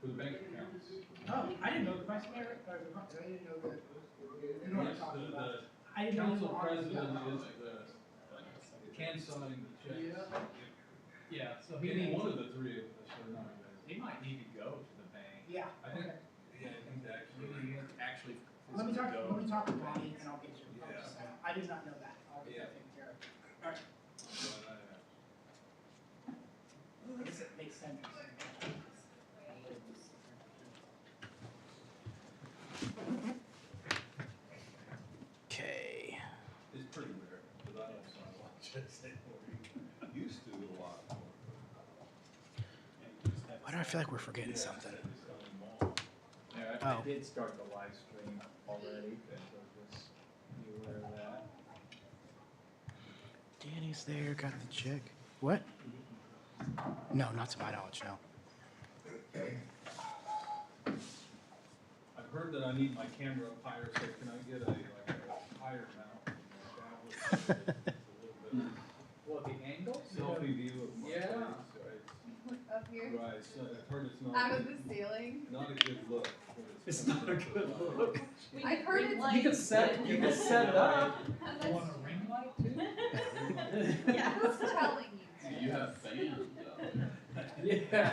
For the bank accounts. Oh, I didn't know the vice mayor, I didn't know that, you know what I'm Yes, talking the about. I didn't know you council were on it. president is can sign the checks. Yeah, so he Maybe needs, one of the three of us are not. he might need to go to the bank. Yeah, I think, okay. yeah, I think actually. Actually. Let me talk go. to Bonnie and I'll get you. Yeah. I did not know that. I'll get Yeah. that taken care of. Alright. I guess it makes sense. Okay. It's pretty rare, because I don't sign a lot of checks anymore. Used to a lot more. Why do I feel like we're forgetting something? Yeah, Oh. I did start the live stream already, so just be aware of that. Danny's there, got the check. What? No, not to my knowledge, no. I've heard that I need my camera up higher, so can I get like a higher mount? Well, the angle? Selfie view of my Yeah. face, Up here? right? Right, so I've heard it's not. Out of the ceiling? Not a good look. It's not a good look. I've heard it's. You can set it up. That's- Want a ring light too? Yeah, who's telling you? You have fans Yeah.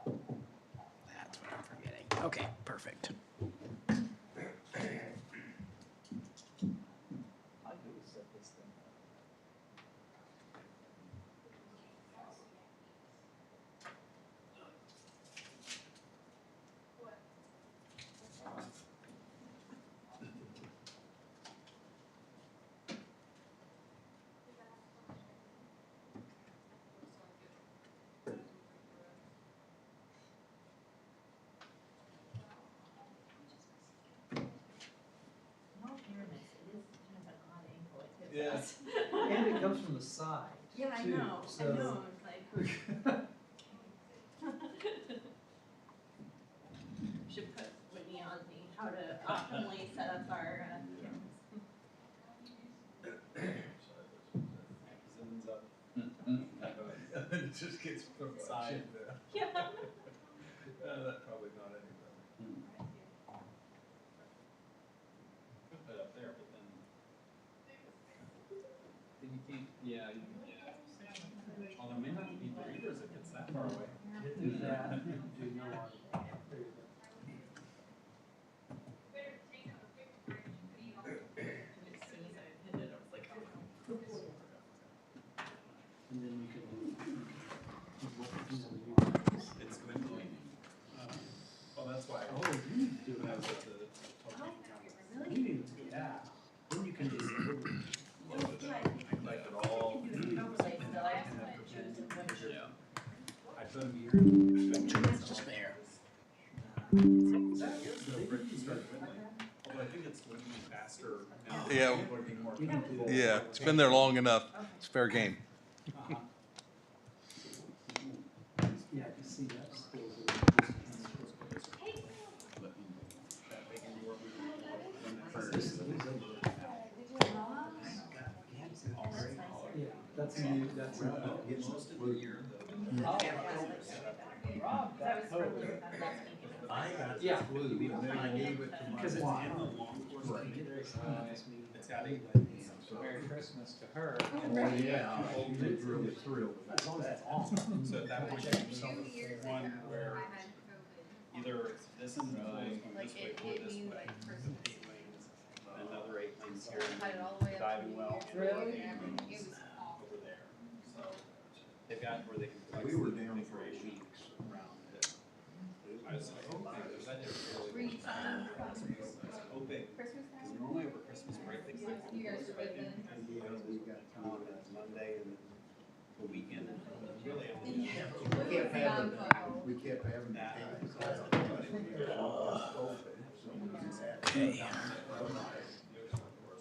That's what I'm forgetting. Okay, perfect. I do set this thing up. In all fairness, it is kind of an odd angle it gives Yeah. us. And it comes from the side. Yeah, I too, know, so- I know, it's like. Should put Whitney on the, how to optimally set up our, cameras. Zooms up. And then it just gets from the Side. side there. Yeah. That's probably not any better. Put that up there, but then. Then you can't, yeah, you can. Although it may not be breathers if it's that far away. Do that, do no one. There you go. As soon as I hit it, I was like, oh no. And then you can. It's dwindling. Oh, that's why. Oh, you need to do When I it. was at the. Really? You need to, yeah. Then you can just. Loaded Yeah, up. I think Like it all. you can do overlay still, I just choose which. Yeah. I put them here. 2 minutes to spare. Although I think it's dwindling faster. Yeah. People are being more You can do that. Yeah, it's been there long enough. It's fair game. Uh-huh. Yeah, you see that still. Yeah, that's new, that's. Most of the year, though. Rob That got was from COVID. the last meeting. I got Yeah. flu, and I gave it to my. Because it's wife. in the long course. It's got England. Merry Christmas to her. Oh, yeah, Oldman's really thrilled As long as it's on. So that would Like change 2 years ago, one I where had COVID. either this is the lanes going Like this way it or hit this me way. like first. 8 lanes, another 8 lanes here, I had it all the way up to diving New well Year's Really? Day and everything. It was awful. over there. So they've got where they can. We were down for a configuration week. around it. I was like, oh, man, there's that different. Were you signing for Oh, big. Christmas Because time? normally over Christmas break, they. You guys were good then? We got On Monday and the weekend. Really. Yeah. We kept having, Down we kept having That. Okay.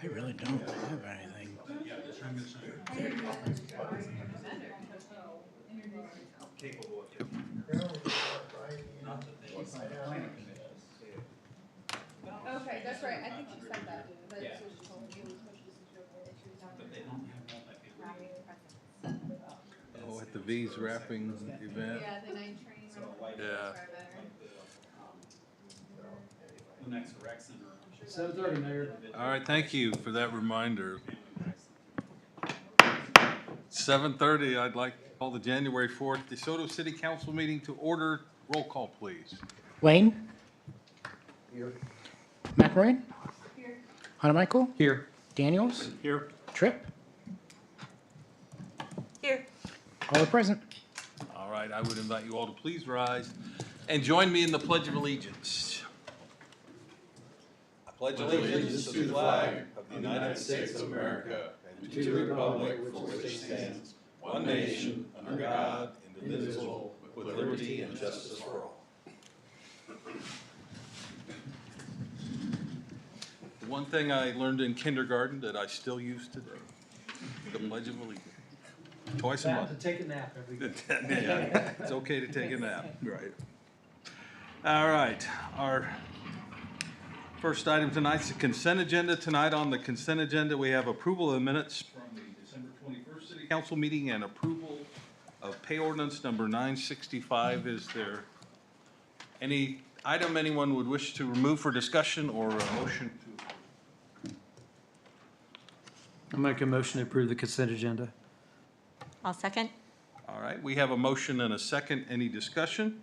I really don't have anything. Yeah, this I'm gonna show you. I didn't realize you were already a vendor because you introduced yourself. Capable of getting. Not that they. Okay, that's right. I think she said that. That's Yeah. what she told me. It was what she was doing. She was down But there. they don't have multi-family the V's wrapping event. Yeah, the night train. Yeah. The next rec center. 7:30, Mayor. All right, thank you for that reminder. 7:30, I'd like to call the January 4th DeSoto City Council meeting to order. Roll call, please. Lane? Here. McMorrin? Here. Hanamichael? Here. Daniels? Here. Tripp? Here. All are present. All right, I would invite you all to please rise and join me in the Pledge of Allegiance. I pledge allegiance to the flag of the United States of America and to the republic for which it stands, one nation, under God, indivisible, with liberty and justice for all. The one thing I learned in kindergarten that I still use today, the Pledge of Allegiance. Twice a month. To take a nap every day. Yeah, it's okay to take a nap, right. All right, our first item tonight's the consent agenda. Tonight on the consent agenda, we have approval of the minutes from the December 21st City Council meeting and approval of pay ordinance number 965. Is there any item anyone would wish to remove for discussion or a motion to? I'll make a motion to approve the consent agenda. I'll second. All right, we have a motion and a second. Any discussion?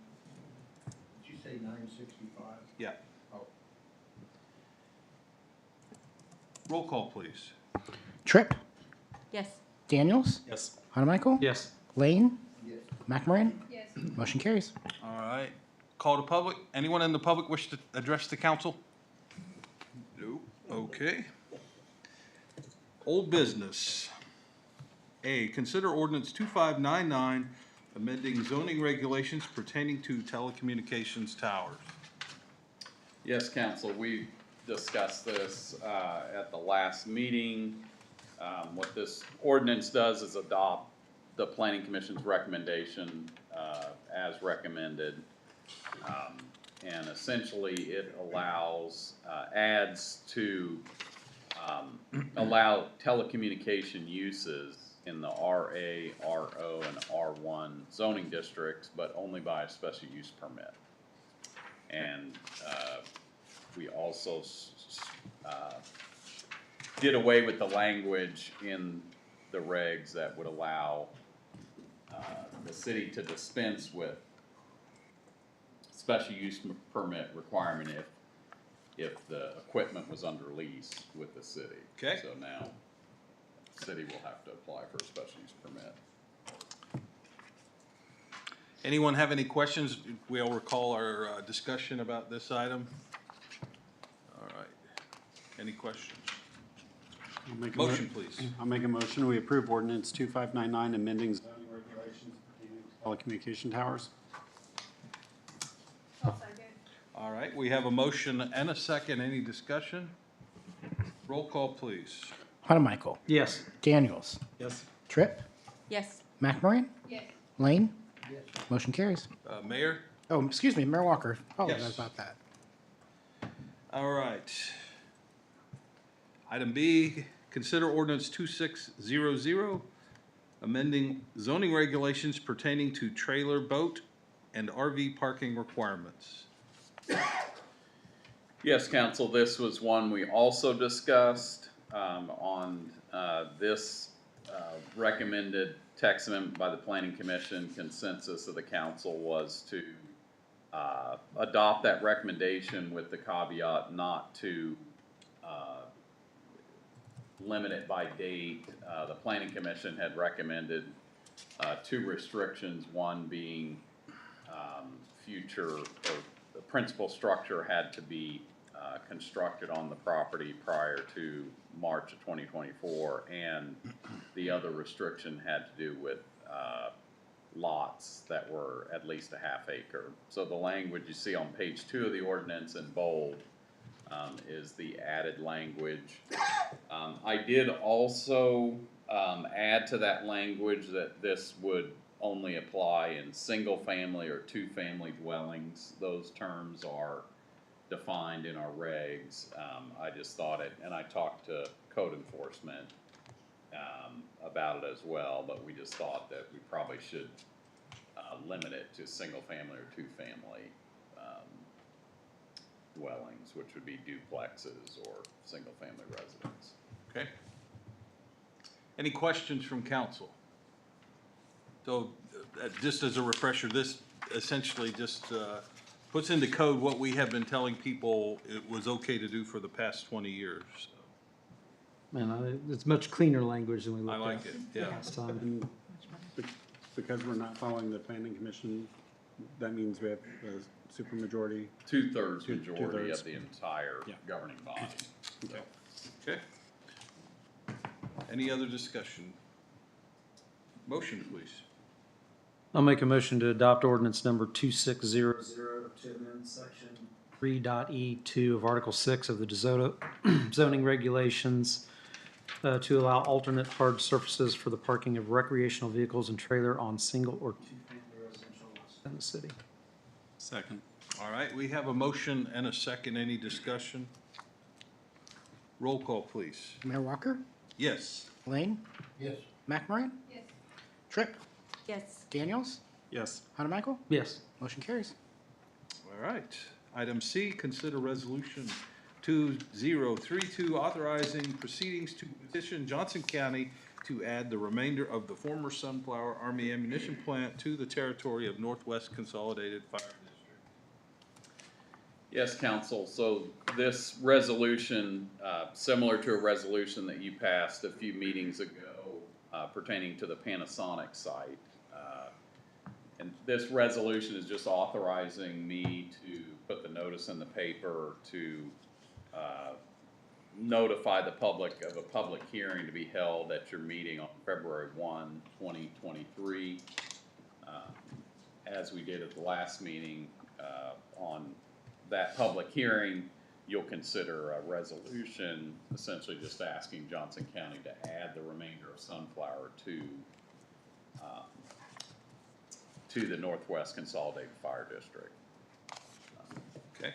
Did you say 965? Yeah. Oh. Roll call, please. Tripp? Yes. Daniels? Yes. Hanamichael? Yes. Lane? Yes. McMorrin? Yes. Motion carries. All right. Call to public. Anyone in the public wish to address the council? No. Okay. Old business. A, consider ordinance 2599, amending zoning regulations pertaining to telecommunications towers. Yes, council, we discussed this at the last meeting. What this ordinance does is adopt the planning commission's recommendation as recommended. And essentially it allows, adds to allow telecommunication uses in the RA, RO, and R1 zoning districts, but only by a special use permit. And we also did away with the language in the regs that would allow the city to dispense with special use permit requirement if the equipment was under lease with the city. Okay. So now, the city will have to apply for a special use permit. Anyone have any questions? We all recall our discussion about this item. All right. Any questions? I'll make a Motion, please. I'll make a motion. We approve ordinance 2599, amending zoning regulations pertaining to telecommunication towers. I'll second. All right, we have a motion and a second. Any discussion? Roll call, please. Hanamichael? Yes. Daniels? Yes. Tripp? Yes. McMorrin? Yes. Lane? Yes. Motion carries. Mayor? Oh, excuse me, Mayor Walker. Apologize Yes. about that. All right. Item B, consider ordinance 2600, amending zoning regulations pertaining to trailer, boat, and RV parking requirements. Yes, council, this was one we also discussed on this recommended text amendment by the planning commission. Consensus of the council was to adopt that recommendation with the caveat not to limit it by date. The planning commission had recommended two restrictions, one being future, or the principal structure had to be constructed on the property prior to March of 2024, and the other restriction had to do with lots that were at least a half acre. So the language you see on page 2 of the ordinance in bold is the added language. I did also add to that language that this would only apply in single-family or two-family dwellings. Those terms are defined in our regs. I just thought it, and I talked to code enforcement about it as well, but we just thought that we probably should limit it to single-family or two-family dwellings, which would be duplexes or single-family residents. Okay. Any questions from council? So, just as a refresher, this essentially just puts into code what we have been telling people it was okay to do for the past 20 years. Man, it's much cleaner language than we I looked like at it, yeah. last time. And because we're not following the planning commission, that means we have a supermajority. Two-thirds Two- majority two-thirds. of the entire Yeah. governing body. So, Okay. Any other discussion? Motion, please. I'll make a motion to adopt ordinance number 2600 to amend section 3.E2 of Article 6 of the DeSoto zoning regulations to allow alternate hard surfaces for the parking of recreational vehicles and trailer on single or two-family residential lots in the city. Second. All right, we have a motion and a second. Any discussion? Roll call, please. Mayor Walker, Yes. Lane, Yes. McMorrin, Yes. Tripp, Yes. Daniels, Yes. Hanamichael, Yes. motion carries. All right. Item C, consider resolution 2032 authorizing proceedings to petition Johnson County to add the remainder of the former Sunflower Army ammunition plant to the territory of Northwest Consolidated Fire District. Yes, council, so this resolution, similar to a resolution that you passed a few meetings ago pertaining to the Panasonic site. And this resolution is just authorizing me to put the notice in the paper to notify the public of a public hearing to be held at your meeting on February 1, 2023. As we did at the last meeting, on that public hearing, you'll consider a resolution essentially just asking Johnson County to add the remainder of Sunflower to the Northwest Consolidated Fire District. Okay.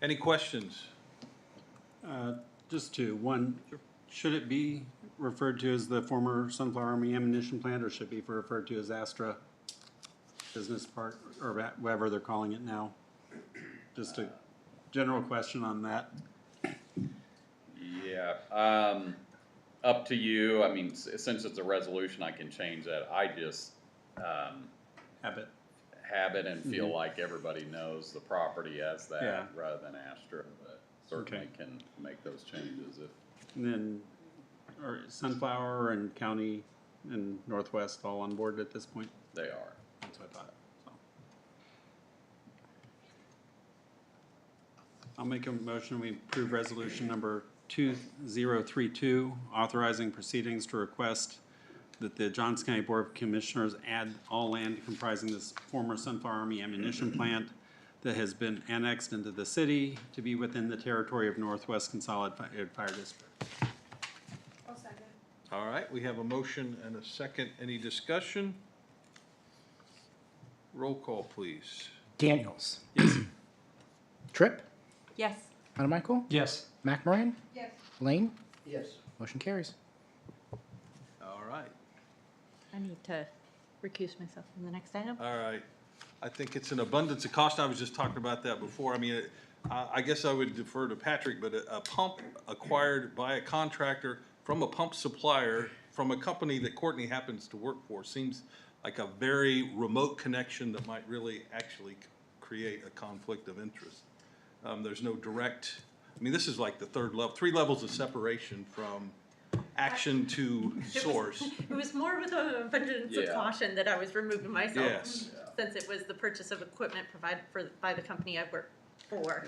Any questions? Just two. One, should it be referred to as the former Sunflower Army ammunition plant, or should it be referred to as Astra Business Park, or whatever they're calling it now? Just a general question on that. Yeah, up to you. I mean, since it's a resolution, I can change that. I just, Have it. have it and feel like everybody knows the property as that Yeah. rather than Astra, but certainly can make those changes if. And then, are Sunflower and County and Northwest all on board at this point? They are. That's what I thought. So. I'll make a motion, we approve resolution number 2032, authorizing proceedings to request that the Johnson County Board of Commissioners add all land comprising this former Sunflower Army ammunition plant that has been annexed into the city to be within the territory of Northwest Consolidated Fire District. I'll second. All right, we have a motion and a second. Any discussion? Roll call, please. Daniels. Yes. Tripp, Yes. Hanamichael, Yes. McMorrin, Yes. Lane, Yes. motion carries. All right. I need to recuse myself from the next item. All right. I think it's an abundance of caution. I was just talking about that before. I mean, I guess I would defer to Patrick, but a pump acquired by a contractor from a pump supplier from a company that Courtney happens to work for seems like a very remote connection that might really actually create a conflict of interest. There's no direct, I mean, this is like the third level, 3 levels of separation from action to source. It was more with an abundance of Yeah. caution that I was removing myself. Yes. Since it was the purchase of equipment provided by the company I work for.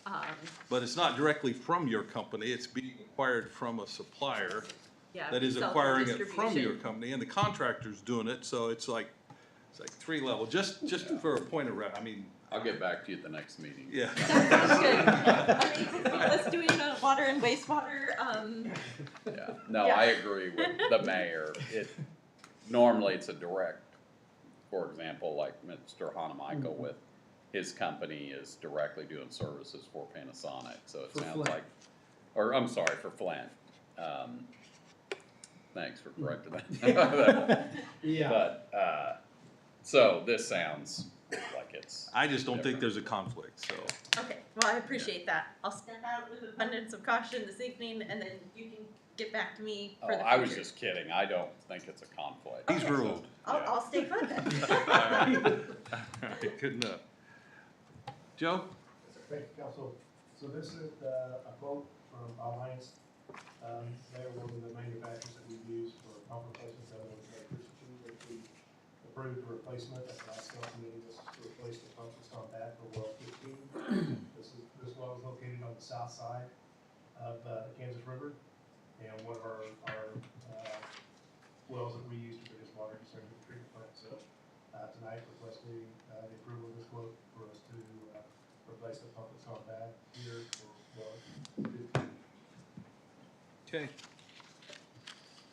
Yeah. But it's not directly from your company, it's being acquired from a supplier Yeah. that is sell for acquiring it from your distribution. company, and the contractor's doing it, so it's like 3 levels, just for a point of I mean, I'll get back to you at the next meeting. yeah. Sounds good. I mean, let's doing water and wastewater, Yeah, no, Yeah. I agree with the mayor. Normally it's a direct, for example, like Mr. Hanamichael with his company is directly doing services for Panasonic, so it For sounds Flint. like, or I'm sorry, for Flint. thanks for correcting that. Yeah. But, so this sounds like it's. I just don't think there's a conflict, so. Okay, well, I appreciate that. I'll step out with abundance of caution this evening, and then you can get back to me Oh, for the future. I was just kidding. I don't think it's a conflict. He's ruled. I'll stay put then. All right, good enough. Joe? Thank you, Council. So this is a quote from Alliance. They're one of the manufacturers that we use for pump replacements out of electricity, which we approved a replacement at the last council meeting. This is to replace the pump that's gone bad for well 15. This well is located on the south side of the Kansas River, and one of our wells that we use to produce water concerning the treatment plant. So tonight, requesting the approval of this quote for us to replace the pump that's gone bad here for well 15. Okay.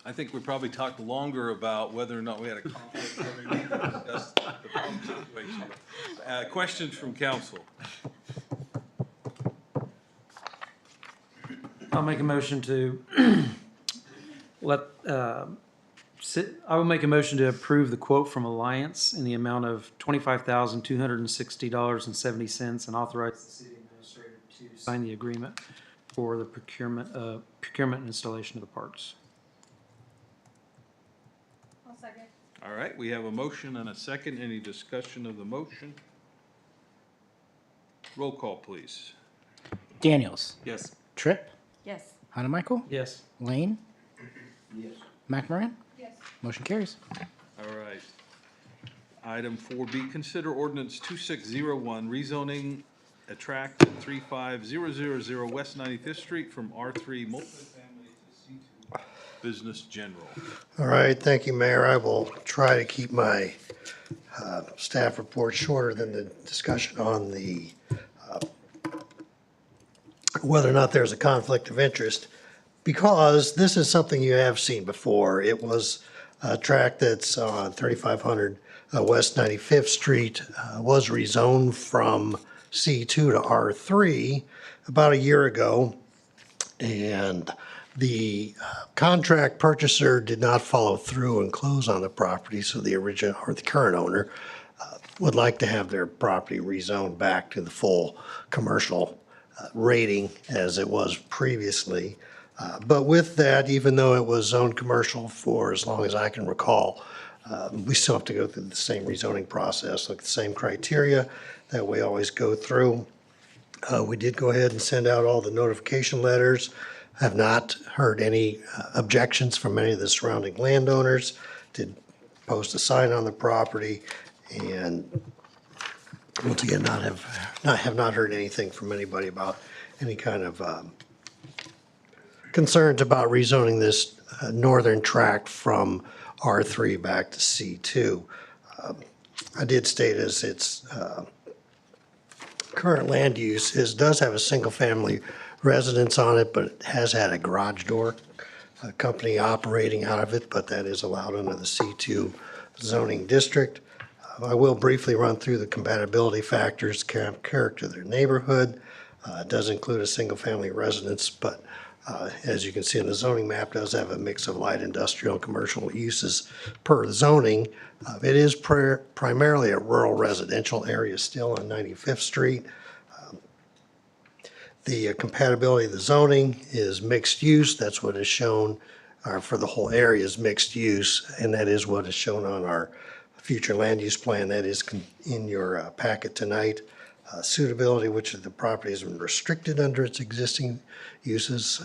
I think we probably talked longer about whether or not we had a conflict than we discussed the pump situation. Questions from council? I'll make a motion to I will make a motion to approve the quote from Alliance in the amount of $25,260.70 and authorize the city administrator to sign the agreement for the procurement and installation of the parts. I'll second. All right, we have a motion and a second. Any discussion of the motion? Roll call, please. Daniels. Yes. Tripp. Yes. Hanamichael. Yes. Lane. Yes. McMoran. Yes. Motion carries. All right. Item 4B, consider ordinance 2601, rezoning a tract at 35000 West 95th Street from R3 multifamily to C2 business general. All right, thank you, Mayor. I will try to keep my staff report shorter than the discussion on the whether or not there's a conflict of interest, because this is something you have seen before. It was a tract that's on 3500 West 95th Street, was rezoned from C2 to R3 about a year ago, and the contract purchaser did not follow through and close on the property, so the original or the current owner would like to have their property rezoned back to the full commercial rating as it was previously. But with that, even though it was zoned commercial for as long as I can recall, we still have to go through the same rezoning process, look at the same criteria that we always go through. We did go ahead and send out all the notification letters. Have not heard any objections from any of the surrounding landowners. Did post a sign on the property, and once again, have not heard anything from anybody about any kind of concerns about rezoning this northern tract from R3 back to C2. I did state as its current land use does have a single-family residence on it, but it has had a garage door company operating out of it, but that is allowed under the C2 zoning district. I will briefly run through the compatibility factors, character of their neighborhood. It does include a single-family residence, but as you can see in the zoning map, does have a mix of light industrial and commercial uses per zoning. It is primarily a rural residential area still on 95th Street. The compatibility of the zoning is mixed use. That's what is shown for the whole area is mixed use, and that is what is shown on our future land use plan that is in your packet tonight. Suitability, which of the property has been restricted under its existing uses.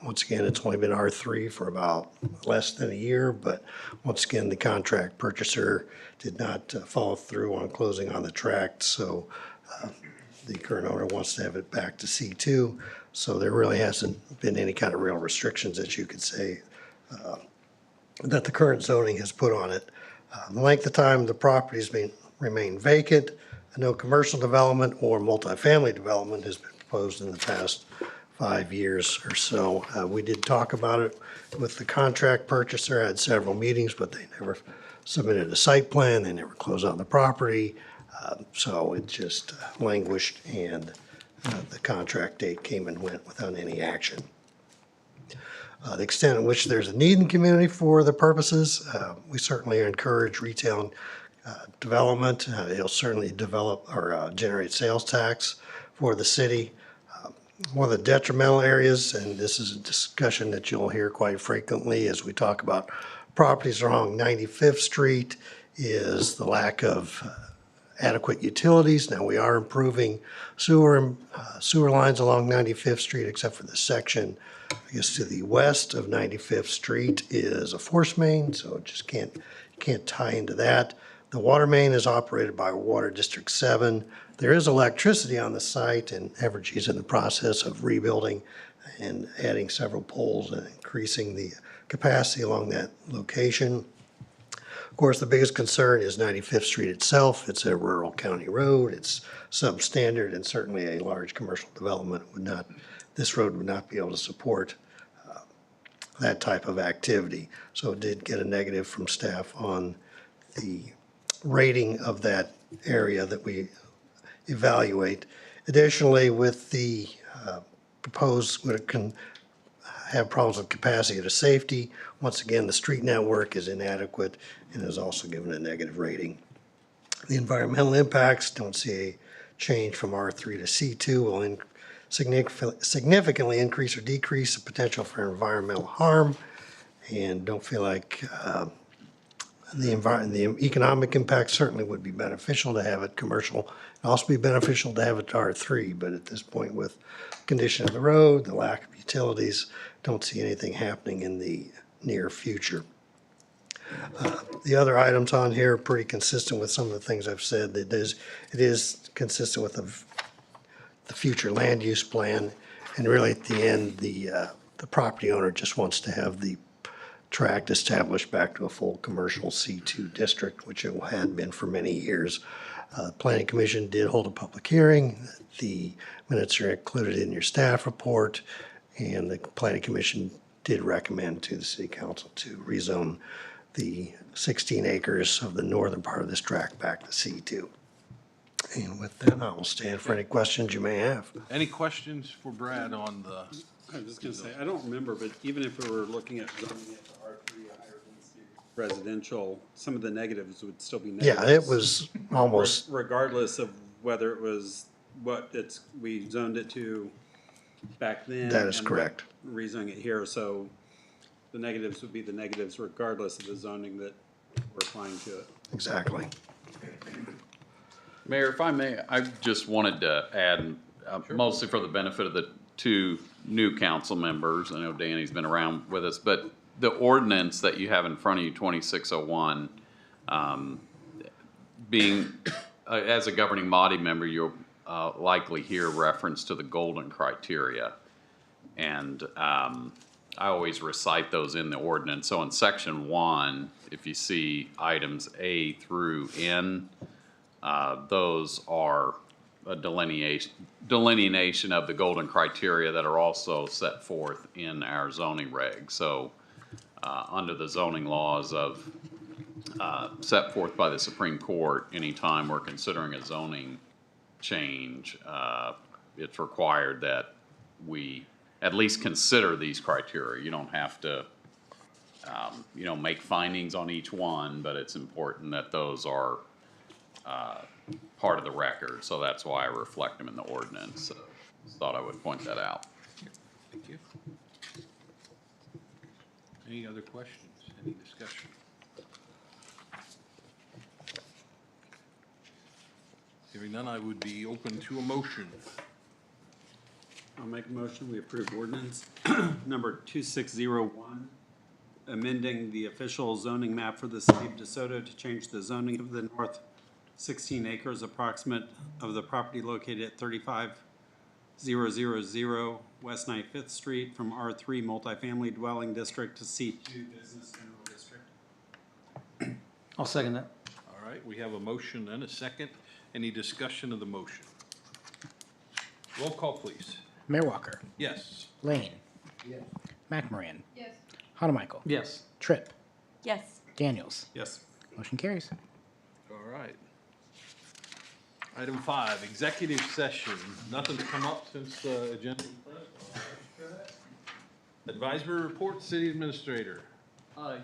Once again, it's only been R3 for about less than a year, but once again, the contract purchaser did not follow through on closing on the tract, so the current owner wants to have it back to C2, so there really hasn't been any kind of real restrictions that you could say that the current zoning has put on it. The length of time the property's remained vacant, no commercial development or multifamily development has been proposed in the past 5 years or so. We did talk about it with the contract purchaser, had several meetings, but they never submitted a site plan, they never closed on the property, so it just languished, and the contract date came and went without any action. The extent in which there's a need in the community for the purposes, we certainly encourage retail development. It'll certainly develop or generate sales tax for the city. One of the detrimental areas, and this is a discussion that you'll hear quite frequently as we talk about properties along 95th Street, is the lack of adequate utilities. Now, we are improving sewer lines along 95th Street, except for the section, I guess, to the west of 95th Street is a force main, so it just can't tie into that. The water main is operated by Water District 7. There is electricity on the site, and Evergy is in the process of rebuilding and adding several poles and increasing the capacity along that location. Of course, the biggest concern is 95th Street itself. It's a rural county road. It's substandard, and certainly a large commercial development this road would not be able to support that type of activity. So it did get a negative from staff on the rating of that area that we evaluate. Additionally, with the proposed, it can have problems with capacity to safety. Once again, the street network is inadequate and is also given a negative rating. The environmental impacts, don't see a change from R3 to C2, will significantly increase or decrease the potential for environmental harm, and don't feel like the economic impact certainly would be beneficial to have it commercial. It'd also be beneficial to have it to R3, but at this point, with condition of the road, the lack of utilities, don't see anything happening in the near future. The other items on here are pretty consistent with some of the things I've said. It is consistent with the future land use plan, and really at the end, the property owner just wants to have the tract established back to a full commercial C2 district, which it had been for many years. Planning Commission did hold a public hearing. The minutes are included in your staff report, and the Planning Commission did recommend to the City Council to rezone the 16 acres of the northern part of this tract back to C2. And with that, I will stand for any questions you may have. Any questions for Brad on the? I was just gonna say, I don't remember, but even if we were looking at zoning it to R3, a higher density residential, some of the negatives would still be negatives. Yeah, it was almost, Regardless of whether it was we zoned it to back then. that is and correct. rezoning it here, so the negatives would be the negatives regardless of the zoning that we're applying to it. Exactly. Mayor, if I may, I just wanted to add, mostly for the benefit of the two new council members, I know Danny's been around with us, but the ordinance that you have in front of you, 2601, being, as a governing body member, you'll likely hear reference to the golden criteria. And I always recite those in the ordinance. So in section 1, if you see items A through N, those are a delineation of the golden criteria that are also set forth in our zoning regs. So under the zoning laws of set forth by the Supreme Court, anytime we're considering a zoning change, it's required that we at least consider these criteria. You don't have to make findings on each one, but it's important that those are part of the record, so that's why I reflect them in the ordinance. So just thought I would point that out. Thank you. Any other questions? Any discussion? Hearing none, I would be open to a motion. I'll make a motion, we approve ordinance number 2601, amending the official zoning map for the city of DeSoto to change the zoning of the north 16 acres approximate of the property located at 35000 West 95th Street from R3 multifamily dwelling district to C2 business general district. I'll second that. All right, we have a motion and a second. Any discussion of the motion? Roll call, please. Mayor Walker. Yes. Lane. Yes. McMoran. Yes. Hanamichael. Yes. Tripp. Yes. Daniels. Yes. Motion carries. All right. Item 5, executive session. Nothing's come up since the agenda. Advisory report, city administrator.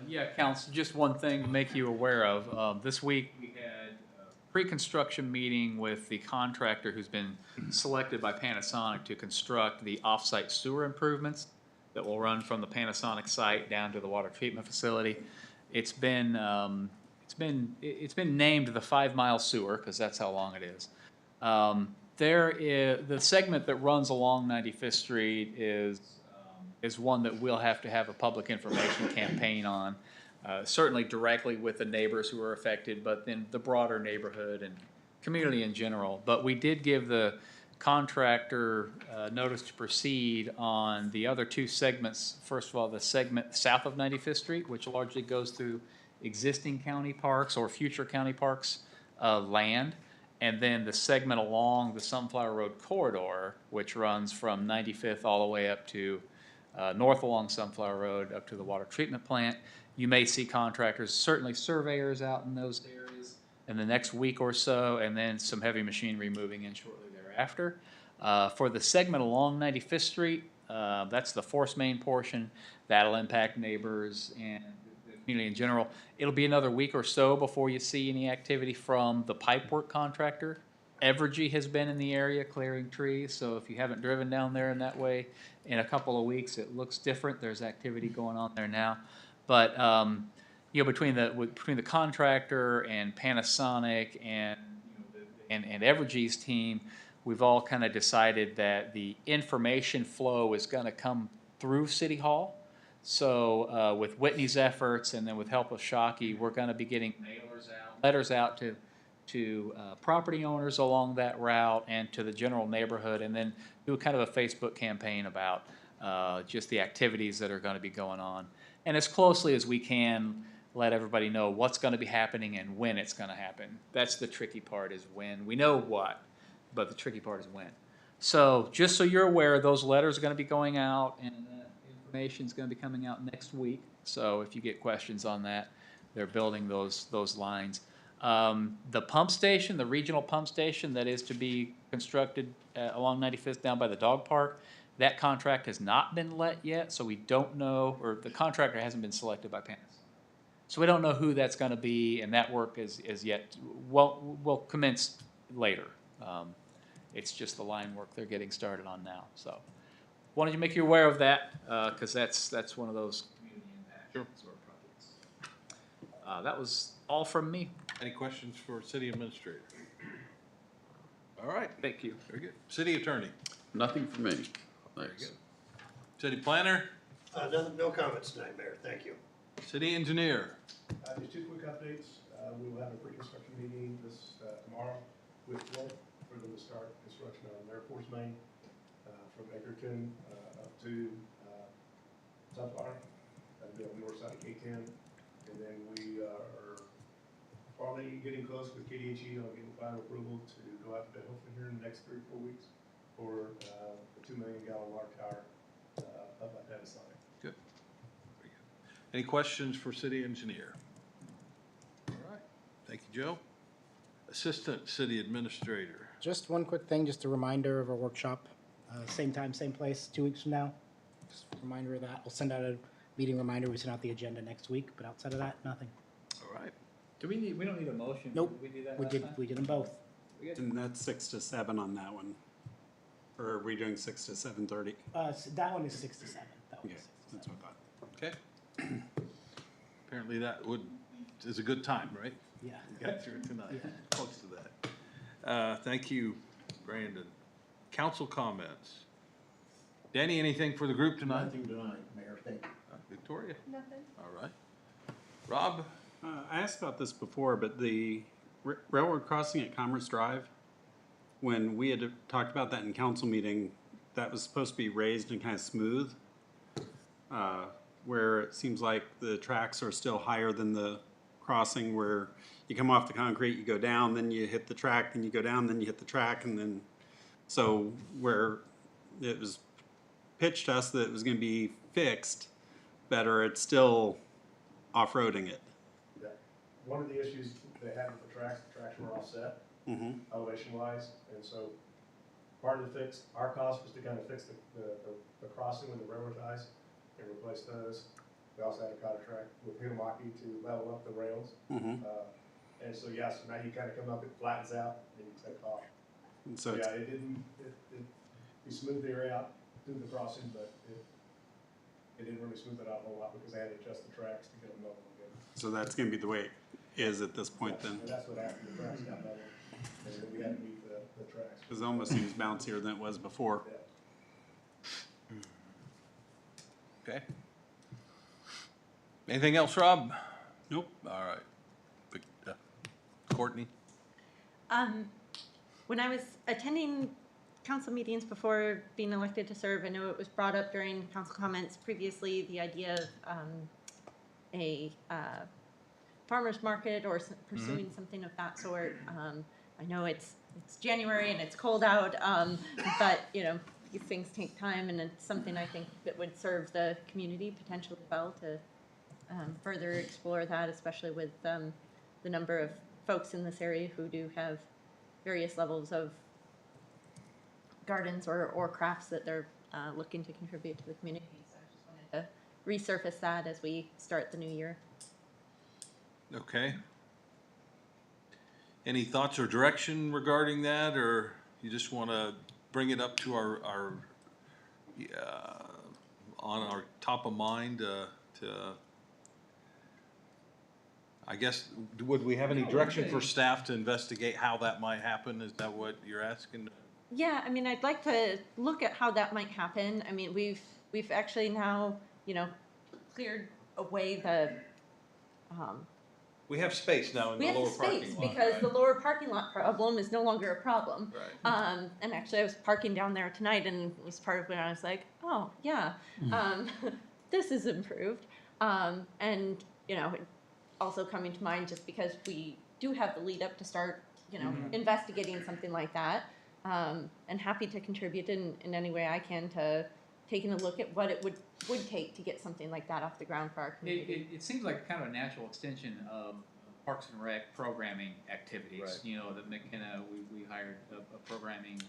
Yeah, council, just one thing to make you aware of. This week, we had a pre-construction meeting with the contractor who's been selected by Panasonic to construct the off-site sewer improvements that will run from the Panasonic site down to the water treatment facility. It's been named the 5 Mile Sewer, because that's how long it is. The segment that runs along 95th Street is one that we'll have to have a public information campaign on, certainly directly with the neighbors who are affected, but then the broader neighborhood and community in general. But we did give the contractor notice to proceed on the other 2 segments. First of all, the segment south of 95th Street, which largely goes through existing county parks or future county parks land, and then the segment along the Sunflower Road corridor, which runs from 95th all the way up to north along Sunflower Road up to the water treatment plant. You may see contractors, certainly surveyors out in those areas in the next week or so, and then some heavy machinery moving in shortly thereafter. For the segment along 95th Street, that's the force main portion. That'll impact neighbors and the community in general. It'll be another week or so before you see any activity from the pipework contractor. Evergy has been in the area clearing trees, so if you haven't driven down there in that way in a couple of weeks, it looks different. There's activity going on there now. But between the contractor and Panasonic and Evergy's team, we've all kind of decided that the information flow is going to come through City Hall. So with Whitney's efforts and then with help of Shockey, we're going to be getting letters out to property owners along that route and to the general neighborhood, and then do kind of a Facebook campaign about just the activities that are going to be going on. And as closely as we can, let everybody know what's going to be happening and when it's going to happen. That's the tricky part, is when. We know what, but the tricky part is when. So just so you're aware, those letters are going to be going out, and information is going to be coming out next week. So if you get questions on that, they're building those lines. The pump station, the regional pump station that is to be constructed along 95th down by the dog park, that contract has not been let yet, so we don't know, or the contractor hasn't been selected by Panasonic. So we don't know who that's going to be, and that work is yet, will commence later. It's just the line work they're getting started on now. So wanted to make you aware of that, because that's one of those community impact sort of projects. That was all from me. Any questions for city administrator? All right. Thank you. Very good. City attorney? Nothing for me. Very Thanks. good. City planner? No comments tonight, Mayor. Thank you. City engineer? Just 2 quick updates. We will have a pre-construction meeting tomorrow with Wolf for them to start construction on their force main from Edgerton up to Sunflower. That'll be on the north side of K10. And then we are probably getting close with KDHE on getting final approval to go out to bid hopefully here in the next 3 or 4 weeks for the 2 million gallon water tower up by Panasonic. Good. Very good. Any questions for city engineer? All right. Thank you, Joe. Assistant city administrator. Just one quick thing, just a reminder of our workshop. Same time, same place, 2 weeks from now. Just a reminder of that. We'll send out a meeting reminder. We send out the agenda next week, but outside of that, nothing. All right. We don't need a motion. Nope. Did we do that We last did, time? we did them both. And that's 6 to 7 on that one. Or are we doing 6 to 7:30? So that one is 6 to 7. That one Okay, is 6 to that's 7. what I thought. Okay. Apparently that is a good time, right? Yeah. Got through it tonight. Yeah. Close to that. Thank you, Brandon. Council comments. Danny, anything for the group tonight? Nothing tonight, Mayor. Thank you. Victoria? Nothing. All right. Rob? I asked about this before, but the railroad crossing at Commerce Drive, when we had talked about that in council meeting, that was supposed to be raised and kind of smooth, where it seems like the tracks are still higher than the crossing, where you come off the concrete, you go down, then you hit the track, then you go down, then you hit the track, and then, so where it was pitched us that it was going to be fixed better, it's still off-roading it. Yeah. One of the issues they had with the tracks were all set, elevation-wise, and so part of the fix, our cost was to kind of fix the crossing with the railroad ties, and replaced those. We also had a contract with Hinomaki to level up the rails. Mhm. And so, yeah, so now you kind of come up, it flattens out, and you take off. And So, so yeah, you smooth the area out through the crossing, but it didn't really smooth it out a whole lot because I had to adjust the tracks to get them level again. so that's gonna be the way it is at this point then? And that's what happened, the tracks got level, and then we had to meet the tracks. Because it almost seems bouncier than it was before. Yeah. Okay. Anything else, Rob? Nope. All right. Courtney? When I was attending council meetings before being elected to serve, I know it was brought up during council comments previously, the idea of a farmer's market or pursuing something of that sort. I know it's January and it's cold out, but you know, these things take time, and it's something I think that would serve the community potentially well to further explore that, especially with the number of folks in this area who do have various levels of gardens or crafts that they're looking to contribute to the community. So I just wanted to resurface that as we start the new year. Okay. Any thoughts or direction regarding that, or you just want to bring it up to our on our top of mind to I guess, would we have any direction for staff to investigate how that might happen? Is that what you're asking? Yeah, I mean, I'd like to look at how that might happen. I mean, we've actually now, you know, cleared away the. We have space now in We the have lower the parking space lot. because right? the lower parking lot problem is no longer a problem. Right. And actually, I was parking down there tonight, and it was part of when I was like, oh yeah, this is improved. And you know, also coming to mind just because we do have the lead up to start, you know, investigating something like that. And happy to contribute in any way I can to taking a look at what it would take to get something like that off the ground for our community. It seems like kind of a natural extension of Parks and Rec programming activities. Right. You know, that McKenna, we hired a programming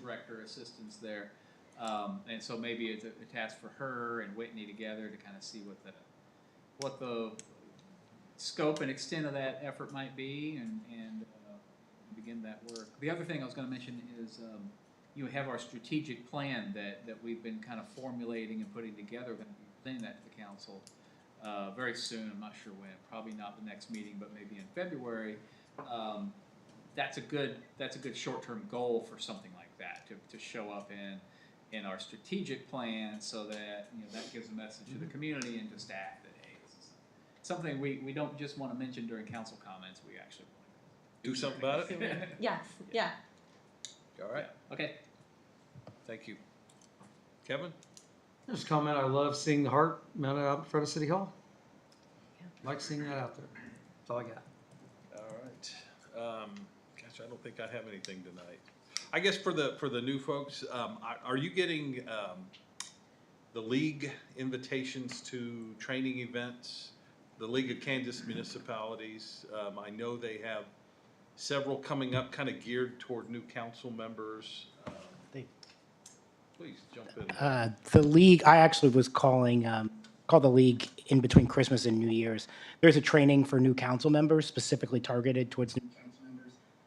director assistance there. And so maybe it's a task for her and Whitney together to kind of see what the scope and extent of that effort might be and begin that work. The other thing I was going to mention is you have our strategic plan that we've been kind of formulating and putting together. We're going to be presenting that to the council very soon. I'm not sure when. Probably not the next meeting, but maybe in February. That's a good short-term goal for something like that to show up in our strategic plan, so that that gives a message to the community and to staff that hey, this is something we don't just want to mention during council comments. We actually want to Do something about it? Yes, yeah. All right. Okay. Thank you. Kevin? Just a comment, I love seeing the heart mounted out in front of City Hall. Like seeing that out there. That's all I got. All right. Gosh, I don't think I have anything tonight. I guess for the new folks, are you getting the league invitations to training events? The League of Kansas Municipalities, I know they have several coming up, kind of geared toward new council members. Please jump in. The league, I actually was called the league in between Christmas and New Year's. There's a training for new council members specifically targeted towards new council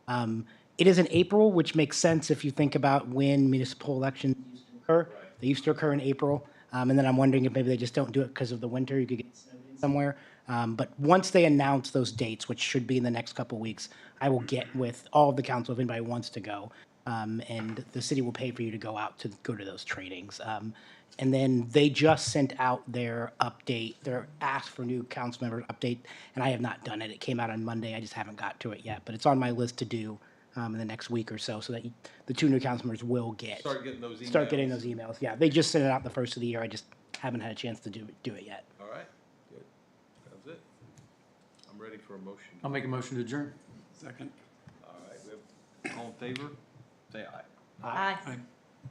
members. It is in April, which makes sense if you think about when municipal elections used to occur. They used to occur in April. And then I'm wondering if maybe they just don't do it because of the winter. You could get snowed in somewhere. But once they announce those dates, which should be in the next couple of weeks, I will get with all of the council if anybody wants to go. And the city will pay for you to go to those trainings. And then they just sent out their update, their ask for new council member update, and I have not done it. It came out on Monday. I just haven't got to it yet, but it's on my list to do in the next week or so that the two new council members will Start getting those emails. Start getting those emails. Yeah, they just sent it out the first of the year. I just haven't had a chance to do it yet. All right, good. That's it. I'm ready for a motion. I'll make a motion to adjourn. Second. All right, we have, all in favor? Say aye. Aye.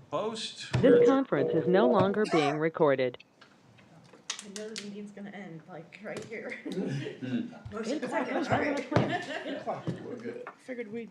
Opposed? This conference is no longer being recorded. I know the meeting's gonna end, like, right here. Motion Second, all right. Figured we'd